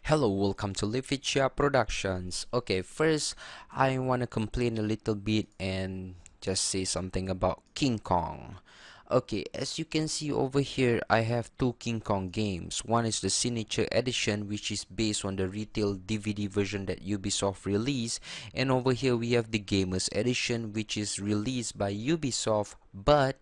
Hello, welcome to Lificia Productions. Okay, first I want to complain a little bit and just say something about King Kong. Okay, as you can see over here, I have two King Kong games. One is the Signature Edition, which is based on the retail DVD version that Ubisoft released, and over here we have the Gamers Edition, which is released by Ubisoft but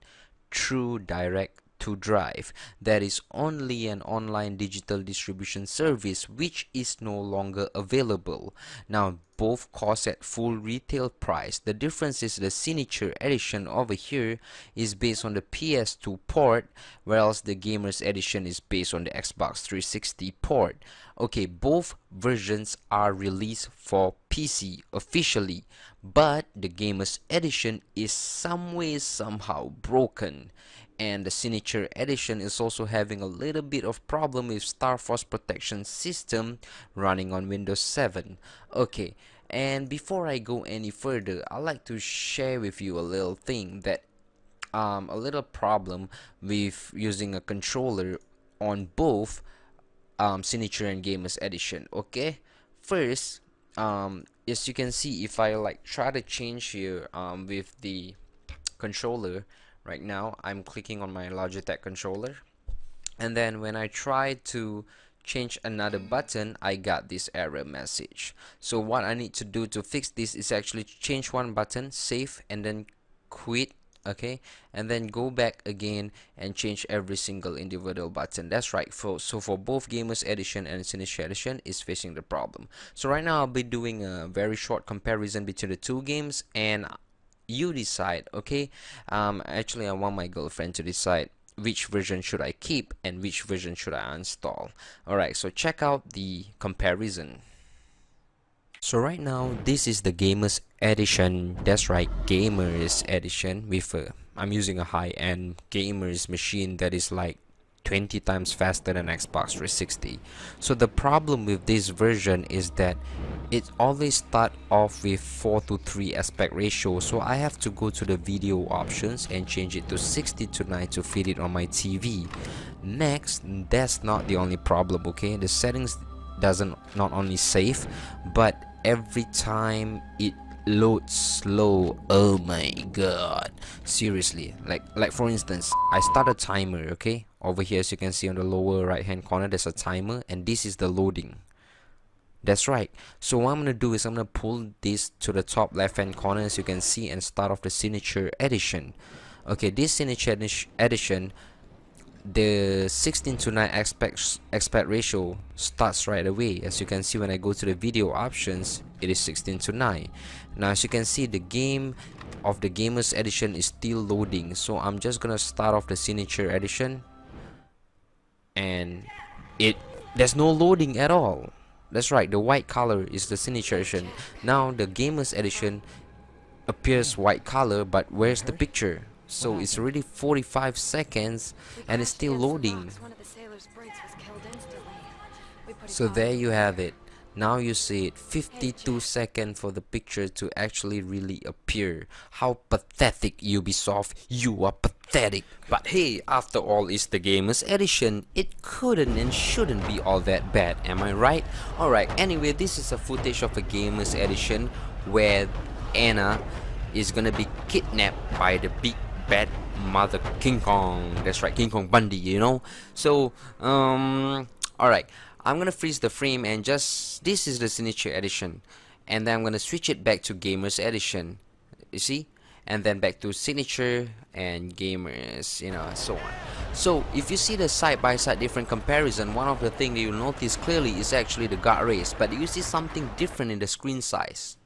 through direct to drive. That is only an online digital distribution service which is no longer available. Now both cost at full retail price. The difference is the Signature Edition over here is based on the PS2 port, whereas the Gamers Edition is based on the Xbox 360 port. Okay, both versions are released for PC officially, but the Gamers Edition is some way somehow broken, and the Signature Edition is also having a little bit of problem with Star Force protection system running on Windows 7. Okay, and before I go any further, I'd like to share with you a little thing that a little problem with using a controller on both Signature and Gamers Edition. Okay, first, as you can see, if I like try to change here with the controller right now, I'm clicking on my Logitech controller, and then when I try to change another button, I got this error message. So what I need to do to fix this is actually change one button, save, and then quit. Okay, and then go back again and change every single individual button. That's right. So for both Gamers Edition and Signature Edition is facing the problem. So right now I'll be doing a very short comparison between the two games, and you decide. Okay, actually I want my girlfriend to decide which version should I keep and which version should I uninstall. Alright, so check out the comparison. So right now this is the Gamers Edition. That's right, Gamers Edition with I'm using a high-end gamers machine that is like 20 times faster than Xbox 360. So the problem with this version is that it always start off with 4:3 aspect ratio, so I have to go to the video options and change it to 60:9 to fit it on my TV. Next, that's not the only problem. Okay, the settings doesn't not only save, but every time it loads slow. Oh my god, seriously. Like for instance, I start a timer. Okay, over here as you can see on the lower right hand corner there's a timer, and this is the loading. That's right. So what I'm gonna do is I'm gonna pull this to the top left hand corner as you can see and start off the Signature Edition. Okay, this Signature Edition, the 16:9 aspect ratio starts right away. As you can see, when I go to the video options, it is 16:9. Now as you can see, the game of the Gamers Edition is still loading, so I'm just gonna start off the Signature Edition, and there's no loading at all. That's right, the white color is the Signature Edition. Now the Gamers Edition appears white color, but where's the picture? So it's already 45 seconds and it's still loading. So there you have it. Now you see it, 52 seconds for the picture to actually really appear. How pathetic, Ubisoft. You are pathetic. But hey, after all, it's the Gamers Edition. It couldn't and shouldn't be all that bad, am I right? Alright, anyway, this is a footage of a Gamers Edition where Anna is gonna be kidnapped by the big bad mother King Kong. That's right, King Kong Bundy, you know. So alright, I'm gonna freeze the frame, and just this is the Signature Edition, and then I'm gonna switch it back to Gamers Edition, you see, and then back to Signature and Gamers, you know, so on. So if you see the side-by-side different comparison, one of the things that you'll notice clearly is actually the guard race, but you see something different in the screen size.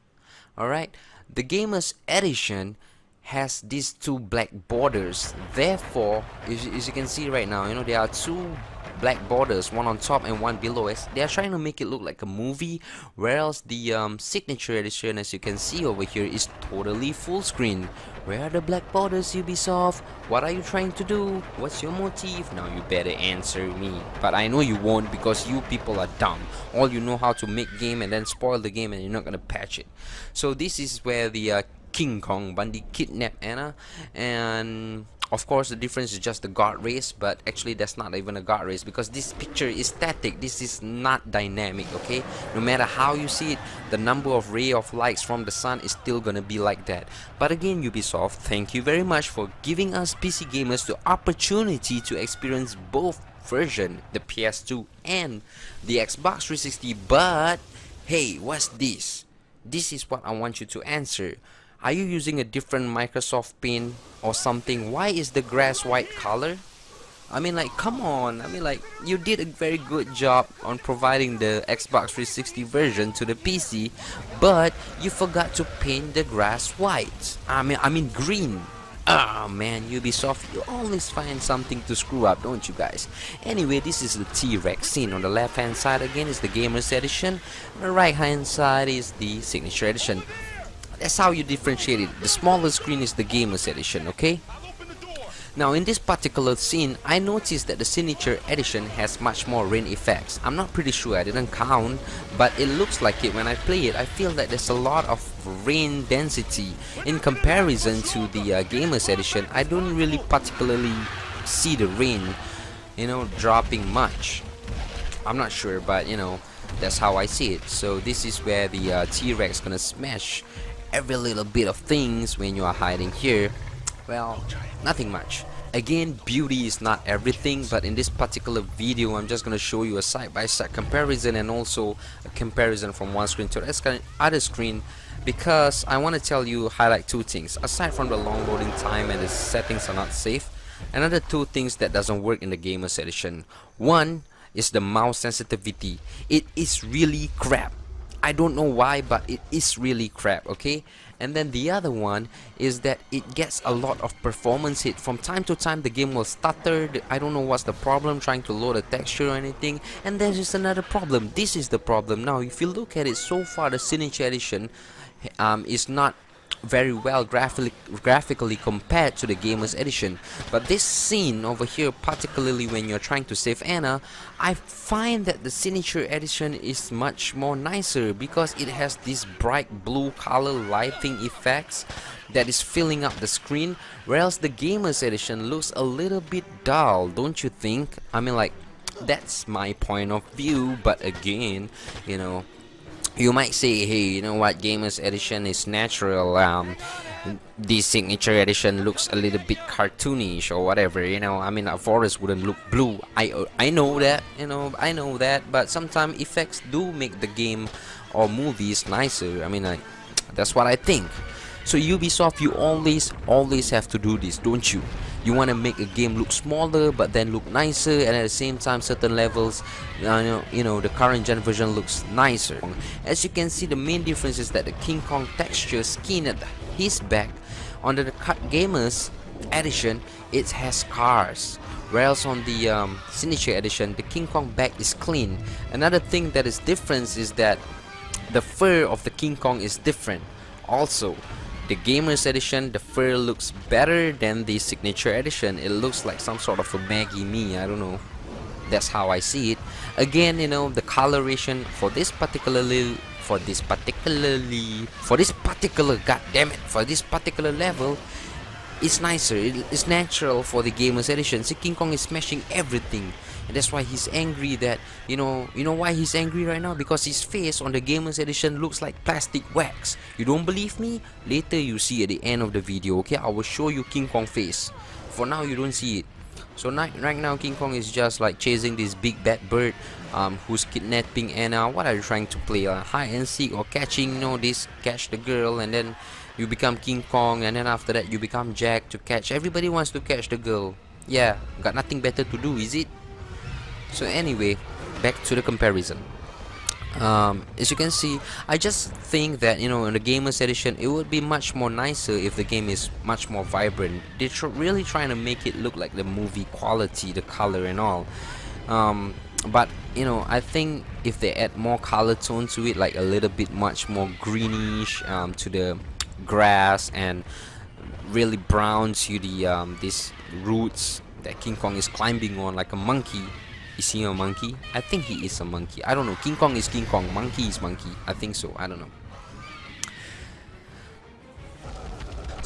Alright, the Gamers Edition has these two black borders. Therefore, as you can see right now, you know, there are two black borders, one on top and one below. As they are trying to make it look like a movie, whereas the Signature Edition, as you can see over here, is totally full screen. Where are the black borders, Ubisoft? What are you trying to do? What's your motive? Now you better answer me. But I know you won't, because you people are dumb. All you know how to make game and then spoil the game, and you're not gonna patch it. So this is where the King Kong Bundy kidnapped Anna, and Of course, the difference is just the guard rays, but actually that's not even a guard rays because this picture is static. This is not dynamic, okay? No matter how you see it, the number of ray of lights from the sun is still gonna be like that. But again, Ubisoft, thank you very much for giving us PC gamers the opportunity to experience both version, the PS2 and the Xbox 360. But hey, what's this? This is what I want you to answer. Are you using a different Microsoft Paint or something? Why is the grass white color? I mean, like, come on. I mean, like, you did a very good job on providing the Xbox 360 version to the PC, but you forgot to paint the grass white. I mean green. Ah, man, Ubisoft, you always find something to screw up, don't you guys? Anyway, this is the T-Rex scene. On the left hand side again is the Gamers Edition. On the right hand side is the Signature Edition. That's how you differentiate it. The smaller screen is the Gamers Edition, okay? Now in this particular scene, I noticed that the Signature Edition has much more rain effects. I'm not pretty sure, I didn't count, but it looks like it when I play it. I feel that there's a lot of rain density. In comparison to the Gamers Edition, I don't really particularly see the rain, you know, dropping much. I'm not sure, but you know, that's how I see it. So this is where the T-Rex gonna smash every little bit of things when you are hiding here. Well, nothing much. Again, beauty is not everything, but in this particular video I'm just going to show you a side-by-side comparison and also a comparison from one screen to the other screen, because I want to tell you, highlight two things. Aside from the long loading time and the settings are not safe, another two things that doesn't work in the Gamers Edition. One is the mouse sensitivity. It is really crap. I don't know why, but it is really crap, okay? And then the other one is that it gets a lot of performance hit. From time to time the game will stutter. I don't know what's the problem, trying to load a texture or anything. And there's just another problem. This is the problem. Now if you look at it, so far the Signature Edition is not very well graphically compared to the Gamers Edition, but this scene over here, particularly when you're trying to save Anna, I find that the Signature Edition is much more nicer because it has this bright blue color lighting effects that is filling up the screen, whereas the Gamers Edition looks a little bit dull, don't you think? I mean, like, that's my point of view, but again, you know, you might say, hey, you know what, Gamers Edition is natural, the Signature Edition looks a little bit cartoonish or whatever, you know. I mean, a forest wouldn't look blue. I know that, you know, I know that, but sometimes effects do make the game or movies nicer. I mean, that's what I think. So Ubisoft, you always have to do this, don't you? You want to make a game look smaller but then look nicer, and at the same time certain levels, you know, the current gen version looks nicer. As you can see, the main difference is that the King Kong texture skin at his back on the Gamers Edition, it has scars, whereas on the Signature Edition the King Kong back is clean. Another thing that is different is that the fur of the King Kong is different. Also, the Gamers Edition, the fur looks better than the Signature Edition. It looks like some sort of a Maggie Mee, I don't know. That's how I see it. Again, you know, the coloration for this particular level is nicer. It's natural for the Gamers Edition. See, King Kong is smashing everything. And that's why he's angry that, you know why he's angry right now? Because his face on the Gamers Edition looks like plastic wax. You don't believe me? Later you see at the end of the video, okay? I will show you King Kong face. For now you don't see it. So right now King Kong is just like chasing this big bad bird who's kidnapping Anna. What are you trying to play? Hide and seek or catching, you know, this catch the girl, and then you become King Kong, and then after that you become Jack to catch. Everybody wants to catch the girl. Yeah, got nothing better to do, is it? So anyway, back to the comparison. As you can see, I just think that, you know, in the Gamers Edition it would be much more nicer if the game is much more vibrant. They're really trying to make it look like the movie quality, the color and all. But you know, I think if they add more color tone to it, like a little bit much more greenish to the grass, and really brown to the these roots that King Kong is climbing on like a monkey. Is he a monkey? I think he is a monkey. I don't know. King Kong is King Kong. Monkey is monkey. I think so. I don't know.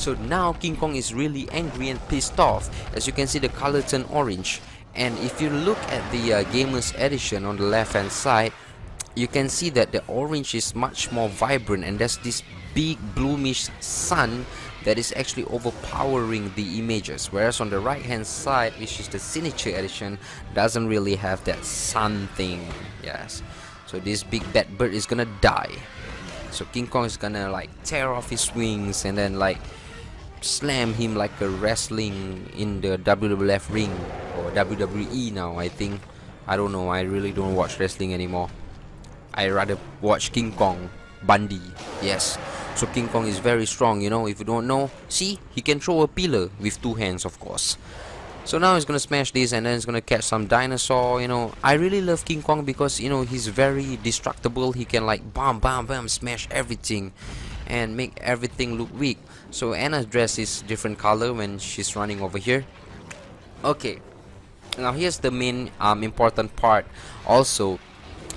So now King Kong is really angry and pissed off. As you can see, the color turned orange. And if you look at the Gamers Edition on the left hand side, you can see that the orange is much more vibrant, and there's this big bloomish sun that is actually overpowering the images, whereas on the right hand side, which is the Signature Edition, doesn't really have that sun thing. Yes, so this big bad bird is gonna die. So King Kong is gonna like tear off his wings and then like slam him like a wrestling in the WWF ring, or WWE now, I think. I don't know, I really don't watch wrestling anymore. I rather watch King Kong Bundy. Yes, so King Kong is very strong, you know. If you don't know, see, he can throw a pillar with 2 hands, of course. So now he's gonna smash this, and then he's gonna catch some dinosaur, you know. I really love King Kong because, you know, he's very destructible. He can like bam bam bam smash everything and make everything look weak. So Anna's dress is different color when she's running over here. Okay, now here's the main important part also.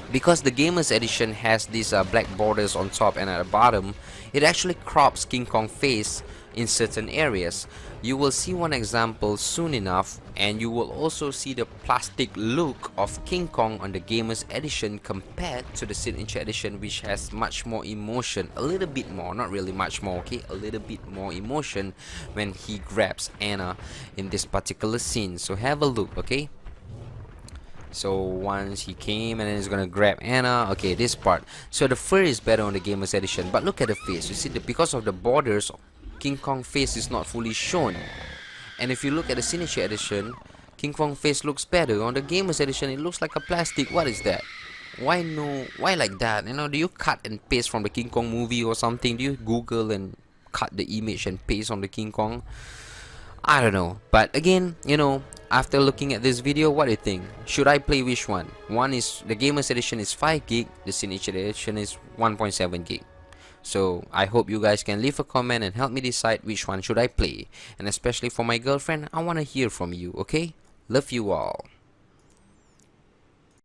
Because the Gamers Edition has these black borders on top and at the bottom, it actually crops King Kong face in certain areas. You will see one example soon enough, and you will also see the plastic look of King Kong on the Gamers Edition compared to the Signature Edition, which has much more emotion, a little bit more, not really much more, okay, a little bit more emotion when he grabs Anna in this particular scene. So have a look, okay? So once he came and then he's gonna grab Anna. Okay, this part. So the fur is better on the Gamers Edition, but look at the face. You see, because of the borders, King Kong face is not fully shown. And if you look at the Signature Edition, King Kong face looks better. On the Gamers Edition, it looks like a plastic. What is that? Why no? Why like that? You know, do you cut and paste from the King Kong movie or something? Do you Google and cut the image and paste on the King Kong? I don't know, but again, you know, after looking at this video, what do you think? Should I play which one? One is the Gamers Edition is 5 gig, the Signature Edition is 1.7 gig. So I hope you guys can leave a comment and help me decide which one should I play. And especially for my girlfriend, I want to hear from you, okay? Love you all.